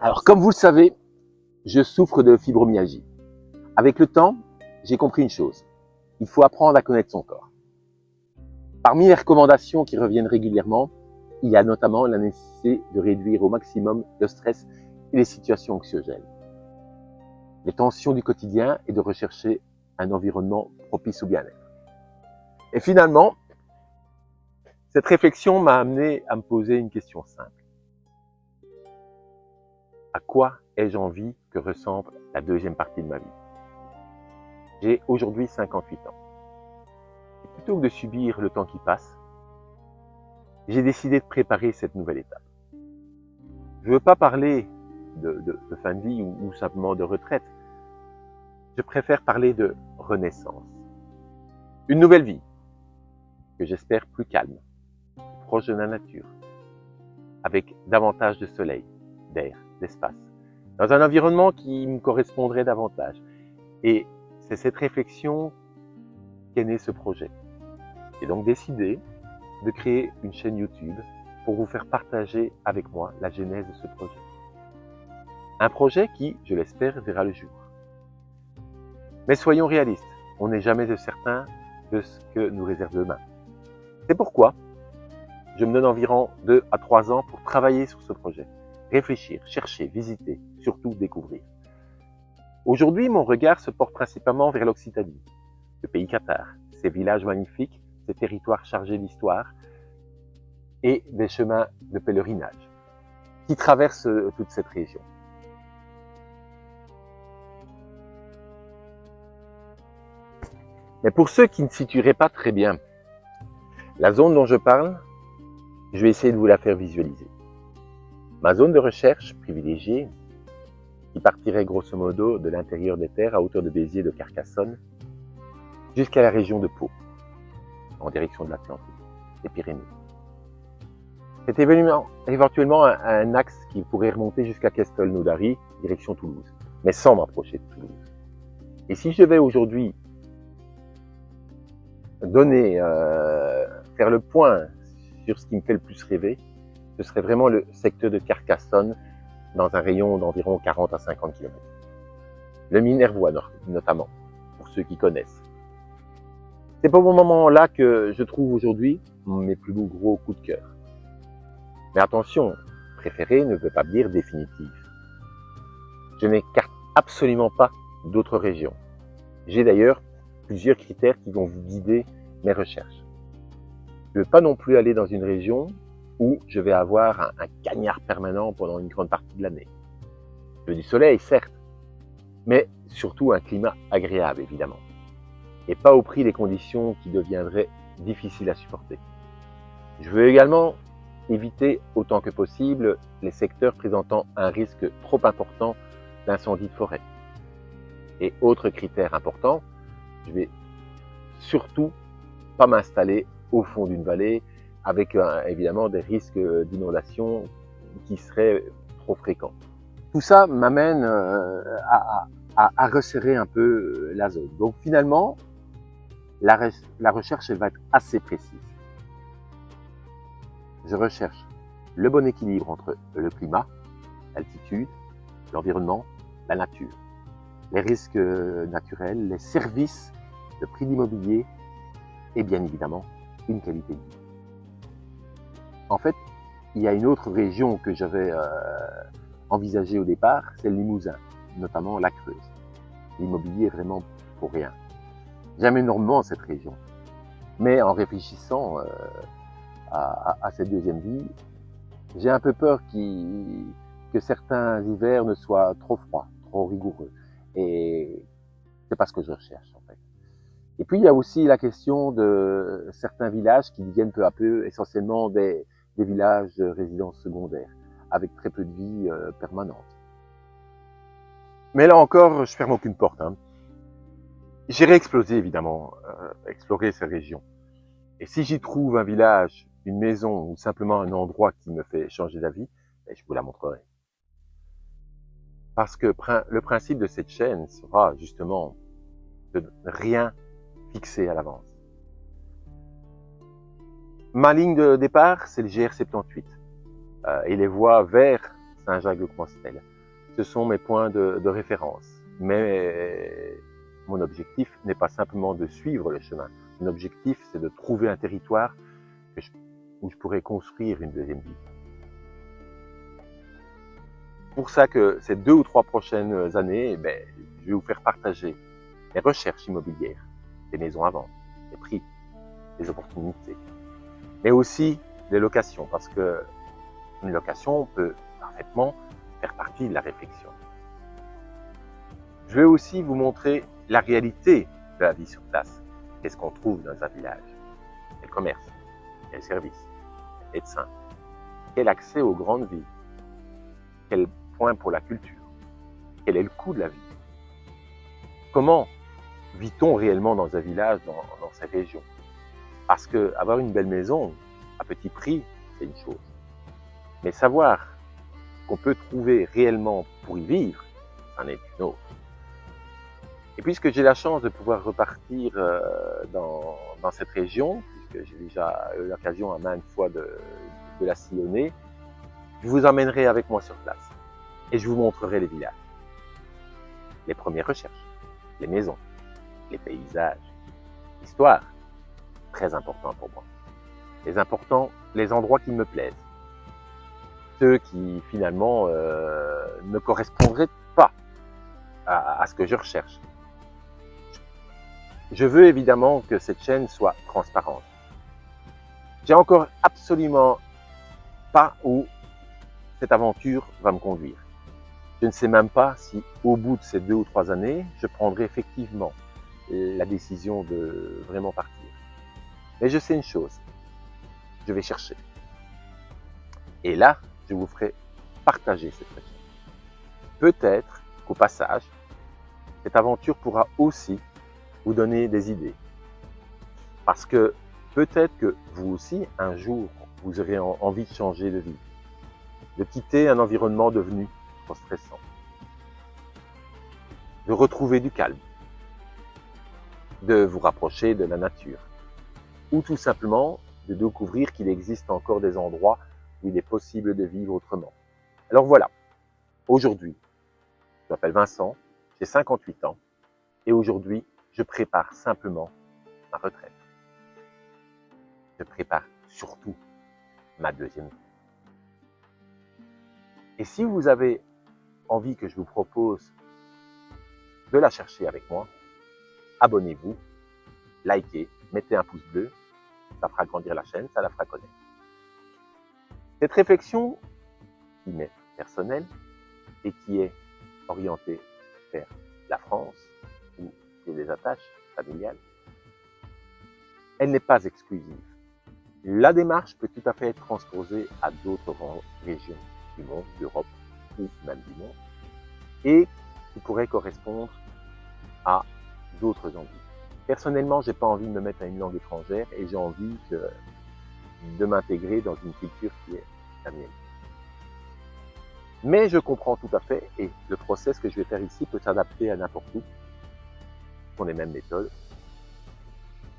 Alors, comme vous le savez, je souffre de fibromyalgie. Avec le temps, j'ai compris une chose. Il faut apprendre à connaître son corps. Parmi les recommandations qui reviennent régulièrement, il y a notamment la nécessité de réduire au maximum le stress et les situations anxiogènes, les tensions du quotidien et de rechercher un environnement propice au bien-être. Et finalement, cette réflexion m'a amené à me poser une question simple. À quoi ai-je envie que ressemble la deuxième partie de ma vie? J'ai aujourd'hui 58 ans. Et plutôt que de subir le temps qui passe, j'ai décidé de préparer cette nouvelle étape. Je ne veux pas parler de fin de vie ou simplement de retraite. Je préfère parler de renaissance. Une nouvelle vie que j'espère plus calme, plus proche de la nature, avec davantage de soleil, d'air, d'espace, dans un environnement qui me correspondrait davantage. Et c'est cette réflexion qu'est né ce projet. J'ai donc décidé de créer une chaîne YouTube pour vous faire partager avec moi la genèse de ce projet. Un projet qui, je l'espère, verra le jour. Mais soyons réalistes, on n'est jamais certain de ce que nous réserve demain. C'est pourquoi je me donne environ 2 à 3 ans pour travailler sur ce projet, réfléchir, chercher, visiter, surtout découvrir. Aujourd'hui, mon regard se porte principalement vers l'Occitanie, le pays Qatar, ses villages magnifiques, ses territoires chargés d'histoire et des chemins de pèlerinage qui traversent toute cette région. Mais pour ceux qui ne situeraient pas très bien la zone dont je parle, je vais essayer de vous la faire visualiser. Ma zone de recherche privilégiée, qui partirait grosso modo de l'intérieur des terres à hauteur de Béziers de Carcassonne jusqu'à la région de Pau, en direction de l'Atlantique, des Pyrénées. C'est éventuellement un axe qui pourrait remonter jusqu'à Castelnaudary, direction Toulouse, mais sans m'approcher de Toulouse. Et si je devais aujourd'hui faire le point sur ce qui me fait le plus rêver, ce serait vraiment le secteur de Carcassonne, dans un rayon d'environ 40 à 50 km. Le Minervois notamment, pour ceux qui connaissent. C'est pour ce moment-là que je trouve aujourd'hui mes plus gros coups de cœur. Mais attention, préféré ne veut pas dire définitif. Je n'écarte absolument pas d'autres régions. J'ai d'ailleurs plusieurs critères qui vont vous guider mes recherches. Je ne veux pas non plus aller dans une région où je vais avoir un cagnard permanent pendant une grande partie de l'année. Je veux du soleil, certes, mais surtout un climat agréable, évidemment. Et pas au prix des conditions qui deviendraient difficiles à supporter. Je veux également éviter autant que possible les secteurs présentant un risque trop important d'incendie de forêt. Et autre critère important, je vais surtout pas m'installer au fond d'une vallée avec évidemment des risques d'inondation qui seraient trop fréquents. Tout ça m'amène à resserrer un peu la zone. Donc finalement, la recherche elle va être assez précise. Je recherche le bon équilibre entre le climat, l'altitude, l'environnement, la nature, les risques naturels, les services, le prix de l'immobilier et bien évidemment une qualité de vie. En fait, il y a une autre région que j'avais envisagée au départ, c'est le Limousin, notamment la Creuse. L'immobilier est vraiment pour rien. J'aime énormément cette région. Mais en réfléchissant à cette deuxième vie, j'ai un peu peur que certains hivers ne soient trop froids, trop rigoureux. Et c'est pas ce que je recherche en fait. Et puis il y a aussi la question de certains villages qui deviennent peu à peu essentiellement des villages de résidence secondaire, avec très peu de vie permanente. Mais là encore, je ferme aucune porte. J'irai explorer ces régions. Et si j'y trouve un village, une maison ou simplement un endroit qui me fait changer d'avis, je vous la montrerai. Parce que le principe de cette chaîne sera justement de ne rien fixer à l'avance. Ma ligne de départ, c'est le GR78. Et les voies vers Saint-Jacques-de-Compostelle. Ce sont mes points de référence. Mais mon objectif n'est pas simplement de suivre le chemin. Mon objectif, c'est de trouver un territoire où je pourrais construire une deuxième vie. Pour ça que ces 2 ou 3 prochaines années, je vais vous faire partager mes recherches immobilières, des maisons à vendre, les prix, les opportunités, mais aussi les locations, parce que une location peut parfaitement faire partie de la réflexion. Je vais aussi vous montrer la réalité de la vie sur place. Qu'est-ce qu'on trouve dans un village? Quel commerce? Quel service? Quel médecin? Quel accès aux grandes villes? Quel point pour la culture? Quel est le coût de la vie? Comment vit-on réellement dans un village, dans ces régions? Parce que avoir une belle maison à petit prix, c'est une chose. Mais savoir qu'on peut trouver réellement pour y vivre, c'en est une autre. Et puisque j'ai la chance de pouvoir repartir dans cette région, puisque j'ai déjà eu l'occasion à maintes fois de la sillonner, je vous emmènerai avec moi sur place et je vous montrerai les villages, les premières recherches, les maisons, les paysages, l'histoire, très important pour moi. Les endroits qui me plaisent, ceux qui finalement ne correspondraient pas à ce que je recherche. Je veux évidemment que cette chaîne soit transparente. J'ai encore absolument pas où cette aventure va me conduire. Je ne sais même pas si au bout de ces 2 ou 3 années, je prendrai effectivement la décision de vraiment partir. Mais je sais une chose, je vais chercher. Et là, je vous ferai partager cette région. Peut-être qu'au passage, cette aventure pourra aussi vous donner des idées. Parce que peut-être que vous aussi, un jour, vous aurez envie de changer de vie, de quitter un environnement devenu trop stressant, de retrouver du calme, de vous rapprocher de la nature, ou tout simplement de découvrir qu'il existe encore des endroits où il est possible de vivre autrement. Alors voilà, aujourd'hui, je m'appelle Vincent, j'ai 58 ans, et aujourd'hui, je prépare simplement ma retraite. Je prépare surtout ma deuxième vie. Et si vous avez envie que je vous propose de la chercher avec moi, abonnez-vous, likez, mettez un pouce bleu, ça fera grandir la chaîne, ça la fera connaître. Cette réflexion qui m'est personnelle et qui est orientée vers la France, où j'ai des attaches familiales, elle n'est pas exclusive. La démarche peut tout à fait être transposée à d'autres régions du monde, d'Europe ou même du monde, et qui pourrait correspondre à d'autres envies. Personnellement, j'ai pas envie de me mettre à une langue étrangère et j'ai envie de m'intégrer dans une culture qui est la mienne. Mais je comprends tout à fait, et le process que je vais faire ici peut s'adapter à n'importe où, pour les mêmes méthodes.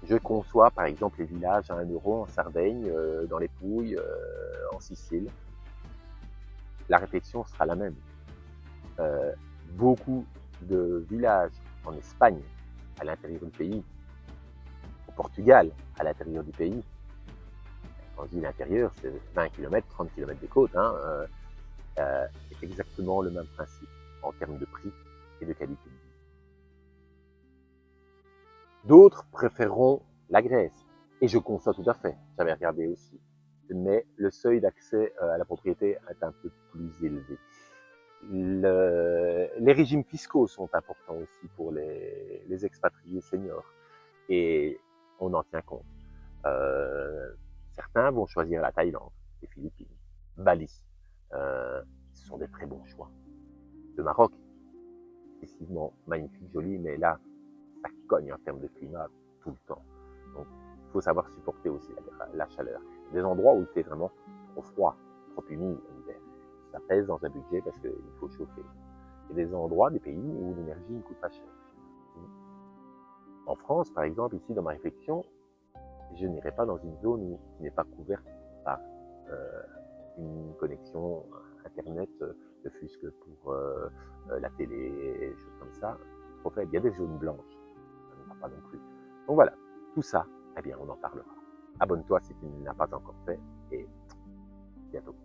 Je conçois par exemple les villages à 1 euro en Sardaigne, dans les Pouilles, en Sicile. La réflexion sera la même. Beaucoup de villages en Espagne, à l'intérieur du pays, au Portugal, à l'intérieur du pays. Quand je dis l'intérieur, c'est 20 km, 30 km des côtes. C'est exactement le même principe en termes de prix et de qualité de vie. D'autres préféreront la Grèce, et je conçois tout à fait, j'avais regardé aussi. Mais le seuil d'accès à la propriété est un peu plus élevé. Les régimes fiscaux sont importants aussi pour les expatriés seniors, et on en tient compte. Certains vont choisir la Thaïlande, les Philippines, Bali. Ce sont des très bons choix. Le Maroc, excessivement magnifique, joli, mais là, ça cogne en termes de climat tout le temps. Donc, il faut savoir supporter aussi la chaleur. Il y a des endroits où il fait vraiment trop froid, trop humide en hiver. Ça pèse dans un budget parce qu'il faut chauffer. Il y a des endroits, des pays où l'énergie ne coûte pas cher. En France, par exemple, ici dans ma réflexion, je n'irai pas dans une zone qui n'est pas couverte par une connexion Internet, ne fût-ce que pour la télé, des choses comme ça, trop faible. Il y a des zones blanches, ça ne va pas non plus. Donc voilà, tout ça, eh bien, on en parlera. Abonne-toi si tu ne l'as pas encore fait et bientôt.